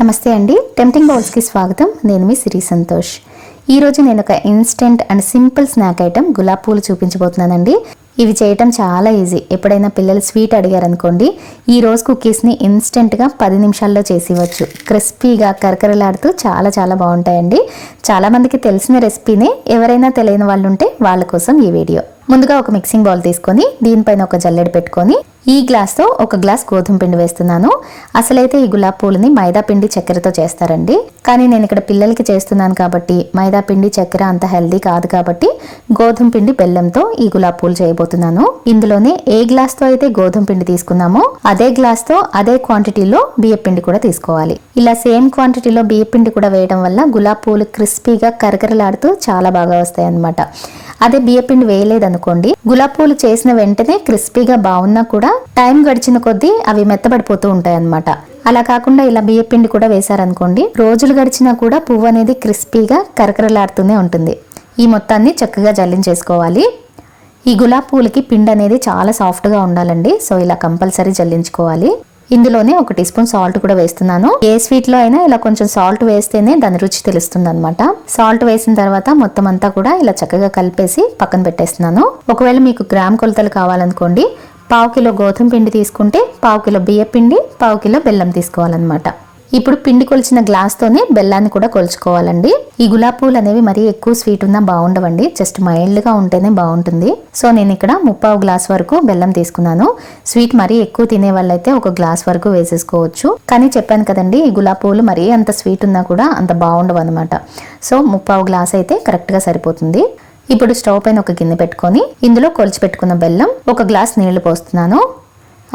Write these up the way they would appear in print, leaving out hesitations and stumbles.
నమస్తే అండి, టెంప్టింగ్ బౌల్స్కి స్వాగతం. నేను మీ సిరి సంతోష్. ఈరోజు నేను ఒక instant and simple snack item gulab పూలు చూపించబోతున్నానండి. ఇవి చేయటం చాలా ఈజీ. ఎప్పుడైనా పిల్లలు స్వీట్ అడిగారనుకోండి, ఈ రోజు కుకీస్ని ఇన్స్టెంట్గా 10 నిమిషాల్లో చేసి ఇవ్వచ్చు. క్రిస్పీగా కరకరలాడుతూ చాలా చాలా బాగుంటాయండి. చాలామందికి తెలిసిన రెసిపీనే, ఎవరైనా తెలియని వాళ్ళు ఉంటే వాళ్ళ కోసం ఈ వీడియో. ముందుగా ఒక మిక్సింగ్ బౌల్ తీసుకొని దీనిపైన ఒక జల్లెడ పెట్టుకొని ఈ గ్లాస్తో ఒక గ్లాస్ గోధుమ పిండి వేస్తున్నాను. అసలైతే ఈ గులాబ్ పూలని మైదా పిండి చక్కెరతో చేస్తారండి, కానీ నేను ఇక్కడ పిల్లలకి చేస్తున్నాను కాబట్టి మైదా పిండి చక్కెర అంత హెల్దీ కాదు కాబట్టి గోధుమ పిండి బెల్లంతో ఈ గులాబ్ పూలు చేయబోతున్నాను. ఇందులోనే ఏ గ్లాస్తో అయితే గోధుమ పిండి తీసుకున్నామో అదే గ్లాస్తో అదే క్వాంటిటీలో బియ్య పిండి కూడా తీసుకోవాలి. ఇలా సేమ్ క్వాంటిటీలో బియ్య పిండి కూడా వేయడం వల్ల గులాబ్ పూలు క్రిస్పీగా కరకరలాడుతూ చాలా బాగా వస్తాయి అన్నమాట. అదే బియ్యపిండి వేయలేదనుకోండి, గులాబ్ పూలు చేసిన వెంటనే క్రిస్పీగా బాగున్నా కూడా టైం గడిచిన కొద్దీ అవి మెత్తబడిపోతూ ఉంటాయి అన్నమాట. అలా కాకుండా ఇలా బియ్యపిండి కూడా వేశారనుకోండి, రోజులు గడిచినా కూడా పువ్వు అనేది క్రిస్పీగా కరకరలాడుతూనే ఉంటుంది. ఈ మొత్తాన్ని చక్కగా జల్లించేసుకోవాలి. ఈ గులాబ్ పూలకి పిండి అనేది చాలా సాఫ్ట్గా ఉండాలండి, సో ఇలా కంపల్సరీ జల్లించుకోవాలి. ఇందులోనే 1 టీ స్పూన్ సాల్ట్ కూడా వేస్తున్నాను. ఏ స్వీట్ లో అయినా ఇలా కొంచెం సాల్ట్ వేస్తేనే దాని రుచి తెలుస్తుంది అనమాట. సాల్ట్ వేసిన తర్వాత మొత్తం అంతా కూడా ఇలా చక్కగా కలిపేసి పక్కన పెట్టేస్తున్నాను. ఒకవేళ మీకు గ్రామ్ కొలతలు కావాలనుకోండి, 1/2 కిలో గోధుమ పిండి తీసుకుంటే 1/2 కిలో బియ్య పిండి, 1/2 కిలో బెల్లం తీసుకోవాలన్నమాట. ఇప్పుడు పిండి కొలిచిన గ్లాస్తోనే బెల్లాన్ని కూడా కొలుచుకోవాలండి. ఈ గులాబ్ పూలు అనేవి మరీ ఎక్కువ స్వీట్ ఉన్నా బాగుండవండి, జస్ట్ మైల్డ్గా ఉంటేనే బాగుంటుంది. సో నేను ఇక్కడ 3/4 గ్లాస్ వరకు బెల్లం తీసుకున్నాను. స్వీట్ మరీ ఎక్కువ తినే వాళ్ళైతే 1 గ్లాస్ వరకు వేసేసుకోవచ్చు. కానీ చెప్పాను కదండి, ఈ గులాబ్ పూలు మరీ అంత స్వీట్ ఉన్నా కూడా అంత బాగుండవు అనమాట. సో 3/4 గ్లాస్ అయితే కరెక్ట్గా సరిపోతుంది. ఇప్పుడు స్టవ్ పైన ఒక గిన్నె పెట్టుకొని ఇందులో కొలిచి పెట్టుకున్న బెల్లం, 1 గ్లాస్ నీళ్లు పోస్తున్నాను.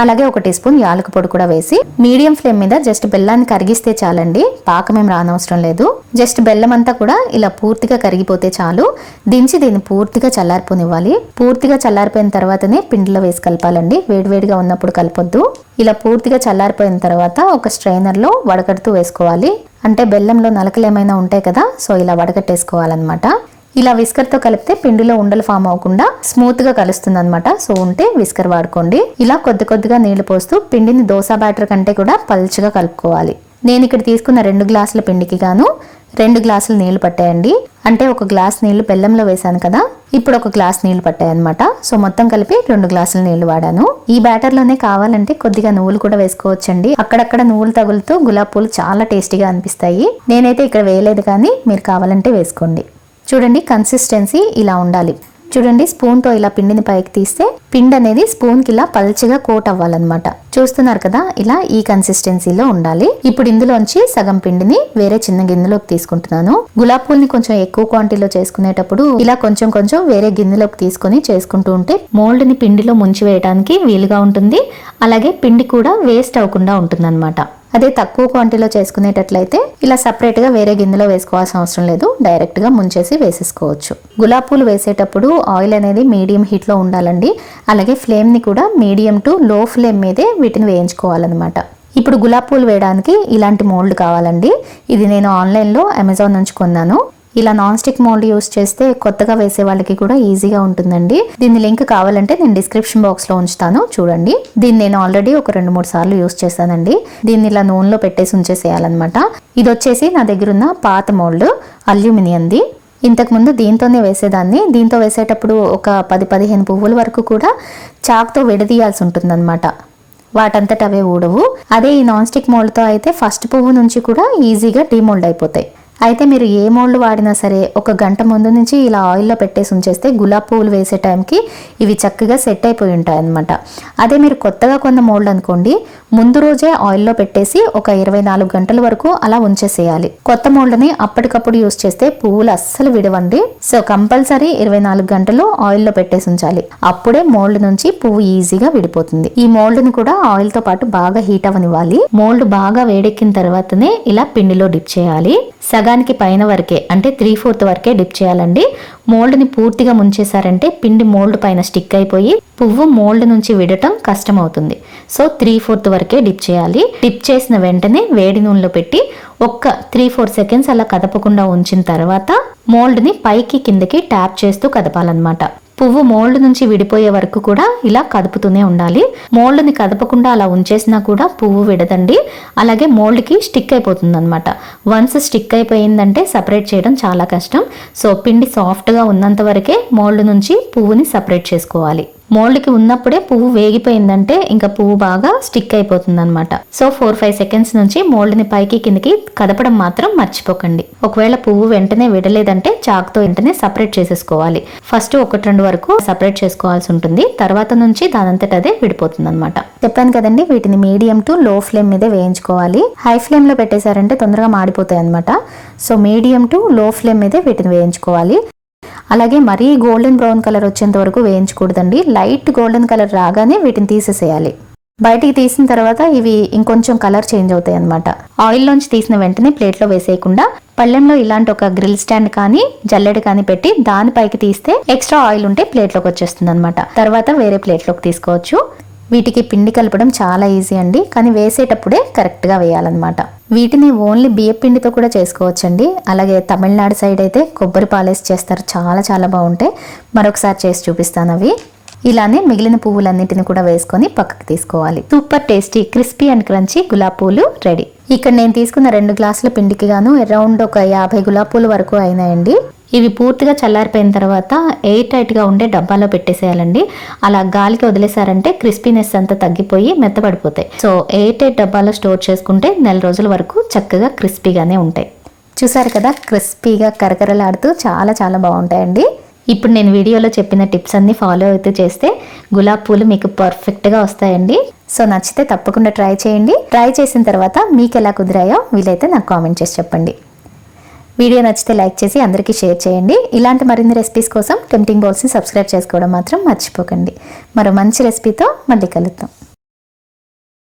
అలాగే 1 టీ స్పూన్ యాలక పొడి కూడా వేసి మీడియం ఫ్లేమ్ మీద జస్ట్ బెల్లాన్ని కరిగిస్తే చాలండి. పాకం ఏం రానవసరం లేదు. జస్ట్ బెల్లం అంతా కూడా ఇలా పూర్తిగా కరిగిపోతే చాలు. దించి దీన్ని పూర్తిగా చల్లారిపోనివ్వాలి. పూర్తిగా చల్లారిపోయిన తర్వాతనే పిండిలో వేసి కలపాలండి, వేడివేడిగా ఉన్నప్పుడు కలపొద్దు. ఇలా పూర్తిగా చల్లారిపోయిన తర్వాత ఒక స్ట్రైనర్లో వడకడుతూ వేసుకోవాలి. అంటే బెల్లంలో నలకలు ఏమైనా ఉంటాయి కదా, సో ఇలా వడకట్టేసుకోవాలన్నమాట. ఇలా విస్కర్తో కలిపితే పిండిలో ఉండలు ఫామ్ అవ్వకుండా స్మూత్ గా కలుస్తుంది అనమాట. సో ఉంటే విస్కర్ వాడుకోండి. ఇలా కొద్ది కొద్దిగా నీళ్లు పోస్తూ పిండిని దోశ బ్యాటర్ కంటే కూడా పల్చగా కలుపుకోవాలి. నేను ఇక్కడ తీసుకున్న 2 గ్లాసుల పిండికి గాను 2 గ్లాసులు నీళ్లు పట్టాయండి. అంటే 1 గ్లాస్ నీళ్లు బెల్లంలో వేసాను కదా, ఇప్పుడు 1 గ్లాస్ నీళ్లు పట్టాయి అనమాట. సో మొత్తం కలిపి 2 గ్లాసుల నీళ్లు వాడాను. ఈ బ్యాటర్ లోనే కావాలంటే కొద్దిగా నువ్వులు కూడా వేసుకోవచ్చండి. అక్కడక్కడ నువ్వులు తగులుతూ గులాబ్ పూలు చాలా టేస్టీగా అనిపిస్తాయి. నేనైతే ఇక్కడ వేయలేదు, కానీ మీరు కావాలంటే వేసుకోండి. చూడండి, కన్సిస్టెన్సీ ఇలా ఉండాలి. చూడండి, స్పూన్తో ఇలా పిండిని పైకి తీస్తే పిండి అనేది స్పూన్కి ఇలా పల్చగా కోట్ అవ్వాలన్నమాట. చూస్తున్నారు కదా, ఇలా ఈ కన్సిస్టెన్సీలో ఉండాలి. ఇప్పుడు ఇందులోంచి సగం పిండిని వేరే చిన్న గిన్నెలోకి తీసుకుంటున్నాను. గులాబ్ పూల్ని కొంచెం ఎక్కువ క్వాంటిటీలో చేసుకునేటప్పుడు ఇలా కొంచెం కొంచెం వేరే గిన్నెలోకి తీసుకుని చేసుకుంటూ ఉంటే మోల్డ్ ని పిండిలో ముంచి వేయడానికి వీలుగా ఉంటుంది. అలాగే పిండి కూడా వేస్ట్ అవ్వకుండా ఉంటుంది అనమాట. అదే తక్కువ క్వాంటిటీలో చేసుకునేటట్లయితే ఇలా సపరేట్ గా వేరే గిన్నెలో వేసుకోవాల్సిన అవసరం లేదు, డైరెక్ట్ గా ముంచేసి వేసేసుకోవచ్చు. గులాబ్ పూలు వేసేటప్పుడు ఆయిల్ అనేది మీడియం హీట్ లో ఉండాలండి. అలాగే ఫ్లేమ్ ని కూడా మీడియం టు లో ఫ్లేమ్ మీదే వీటిని వేయించుకోవాలన్నమాట. ఇప్పుడు గులాబ్ పూలు వేయడానికి ఇలాంటి మోల్డ్ కావాలండి. ఇది నేను ఆన్లైన్ లో అమెజాన్ నుంచి కొన్నాను. ఇలా నాన్ స్టిక్ మోల్డ్ యూస్ చేస్తే కొత్తగా వేసే వాళ్ళకి కూడా ఈజీగా ఉంటుందండి. దీని లింక్ కావాలంటే నేను డిస్క్రిప్షన్ బాక్స్ లో ఉంచుతాను, చూడండి. దీన్ని నేను ఆల్రెడీ ఒక 2-3 సార్లు యూస్ చేశానండి. దీన్ని ఇలా నూనెలో పెట్టేసి ఉంచేసేయాలన్నమాట. ఇది వచ్చేసి నా దగ్గర ఉన్న పాత మోల్డ్, అల్యూమినియంది. ఇంతకుముందు దీంతోనే వేసేదాన్ని. దీంతో వేసేటప్పుడు ఒక 10-15 పువ్వుల వరకు కూడా చాక్తో విడదీయాల్సి ఉంటుందన్నమాట. వాటంతట అవే ఊడవు. అదే ఈ నాన్ స్టిక్ మోల్డ్తో అయితే ఫస్ట్ పువ్వు నుంచి కూడా ఈజీగా డీమోల్డ్ అయిపోతాయి. అయితే మీరు ఏ మోల్డ్ వాడినా సరే 1 గంట ముందు నుంచి ఇలా ఆయిల్లో పెట్టేసి ఉంచేస్తే గులాబ్ పువ్వులు వేసే టైంకి ఇవి చక్కగా సెట్ అయిపోయి ఉంటాయి అన్నమాట. అదే మీరు కొత్తగా కొన్న మోల్డ్ అనుకోండి, ముందు రోజే ఆయిల్లో పెట్టేసి ఒక 24 గంటల వరకు అలా ఉంచేసేయాలి. కొత్త మోల్డ్ని అప్పటికప్పుడు యూస్ చేస్తే పువ్వులు అస్సలు విడవండి. సో కంపల్సరీ 24 గంటలు ఆయిల్లో పెట్టేసి ఉంచాలి. అప్పుడే మోల్డ్ నుంచి పువ్వు ఈజీగా విడిపోతుంది. ఈ మోల్డ్ని కూడా ఆయిల్తో పాటు బాగా హీట్ అవ్వనివ్వాలి. మోల్డ్ బాగా వేడెక్కిన తర్వాతనే ఇలా పిండిలో డిప్ చేయాలి. సగానికి పైన వరకే, అంటే 3/4 వరకే డిప్ చేయాలండి. మోల్డ్ ని పూర్తిగా ముంచేశారంటే పిండి మోల్డ్ పైన స్టిక్ అయిపోయి పువ్వు మోల్డ్ నుంచి విడటం కష్టం అవుతుంది. సో 3/4 వరకే డిప్ చేయాలి. డిప్ చేసిన వెంటనే వేడి నూనెలో పెట్టి ఒక్క 3-4 సెకండ్స్ అలా కదపకుండా ఉంచిన తర్వాత మోల్డ్ ని పైకి కిందకి ట్యాప్ చేస్తూ కదపాలన్నమాట. పువ్వు మోల్డ్ నుంచి విడిపోయే వరకు కూడా ఇలా కదుపుతూనే ఉండాలి. మోల్డ్ని కదపకుండా అలా ఉంచేసినా కూడా పువ్వు విడదండి. అలాగే మోల్డ్కి స్టిక్ అయిపోతుంది అనమాట. వన్స్ స్టిక్ అయిపోయిందంటే సపరేట్ చేయడం చాలా కష్టం. సో పిండి సాఫ్ట్గా ఉన్నంత వరకే మోల్డ్ నుంచి పువ్వుని సపరేట్ చేసుకోవాలి. మోల్డ్కి ఉన్నప్పుడే పువ్వు వేగిపోయిందంటే ఇంకా పువ్వు బాగా స్టిక్ అయిపోతుంది అనమాట. సో 4-5 సెకండ్స్ నుంచి మోల్డ్ని పైకి కిందకి కదపడం మాత్రం మర్చిపోకండి. ఒకవేళ పువ్వు వెంటనే విడలేదంటే చాక్తో వెంటనే సపరేట్ చేసేసుకోవాలి. ఫస్ట్ 1-2 వరకు సపరేట్ చేసుకోవాల్సి ఉంటుంది. తర్వాత నుంచి దానంతట అదే విడిపోతుంది అనమాట. చెప్పాను కదండి, వీటిని మీడియం టు లో ఫ్లేమ్ మీదే వేయించుకోవాలి. హై ఫ్లేమ్ లో పెట్టేశారంటే తొందరగా మాడిపోతాయి అనమాట. సో మీడియం టు లో ఫ్లేమ్ మీదే వీటిని వేయించుకోవాలి. అలాగే మరీ గోల్డెన్ బ్రౌన్ కలర్ వచ్చేంత వరకు వేయించకూడదండి. లైట్ గోల్డెన్ కలర్ రాగానే వీటిని తీసేసేయాలి. బయటికి తీసిన తర్వాత ఇవి ఇంకొంచెం కలర్ చేంజ్ అవుతాయి అనమాట. ఆయిల్లోంచి తీసిన వెంటనే ప్లేట్లో వేసేయకుండా పళ్ళెంలో ఇలాంటి ఒక గ్రిల్ స్టాండ్ కానీ జల్లెడ కానీ పెట్టి దానిపైకి తీస్తే ఎక్స్ట్రా ఆయిల్ ఉంటే ప్లేట్లోకి వచ్చేస్తుంది అనమాట. తర్వాత వేరే ప్లేట్లోకి తీసుకోవచ్చు. వీటికి పిండి కలపడం చాలా ఈజీ అండి, కానీ వేసేటప్పుడే కరెక్ట్గా వేయాలన్నమాట. వీటిని ఓన్లీ బియ్య పిండితో కూడా చేసుకోవచ్చండి. అలాగే తమిళనాడు సైడ్ అయితే కొబ్బరి పాలేసి చేస్తారు, చాలా చాలా బాగుంటాయి. మరొకసారి చేసి చూపిస్తాను అవి. ఇలానే మిగిలిన పువ్వులన్నిటిని కూడా వేసుకొని పక్కకు తీసుకోవాలి. Super tasty crispy and crunchy gulab పూలు రెడీ. ఇక్కడ నేను తీసుకున్న 2 గ్లాసుల పిండికి గాను అరౌండ్ ఒక 50 గులాబ్ పూలు వరకు అయినాయండి. ఇవి పూర్తిగా చల్లారిపోయిన తర్వాత ఎయిర్ టైట్గా ఉండే డబ్బాలో పెట్టేసేయాలండి. అలా గాలికి వదిలేసారంటే క్రిస్పీనెస్ అంతా తగ్గిపోయి మెత్తబడిపోతాయి. సో ఎయిర్ టైట్ డబ్బాలో స్టోర్ చేసుకుంటే 1 రోజుల వరకు చక్కగా క్రిస్పీగానే ఉంటాయి. చూసారు కదా, క్రిస్పీగా కరకరలాడుతూ చాలా చాలా బాగుంటాయండి. ఇప్పుడు నేను వీడియోలో చెప్పిన టిప్స్ అన్ని ఫాలో అవుతూ చేస్తే గులాబ్ పూలు మీకు పర్ఫెక్ట్గా వస్తాయండి. సో నచ్చితే తప్పకుండా ట్రై చేయండి. ట్రై చేసిన తర్వాత మీకు ఎలా కుదిరాయో వీలైతే నాకు కామెంట్ చేసి చెప్పండి. వీడియో నచ్చితే లైక్ చేసి అందరికీ షేర్ చేయండి. ఇలాంటి మరిన్ని రెసిపీస్ కోసం టెంప్టింగ్ బౌల్స్ని సబ్స్క్రైబ్ చేసుకోవడం మాత్రం మర్చిపోకండి. మరో మంచి రెసిపీతో మళ్ళీ కలుద్దాం.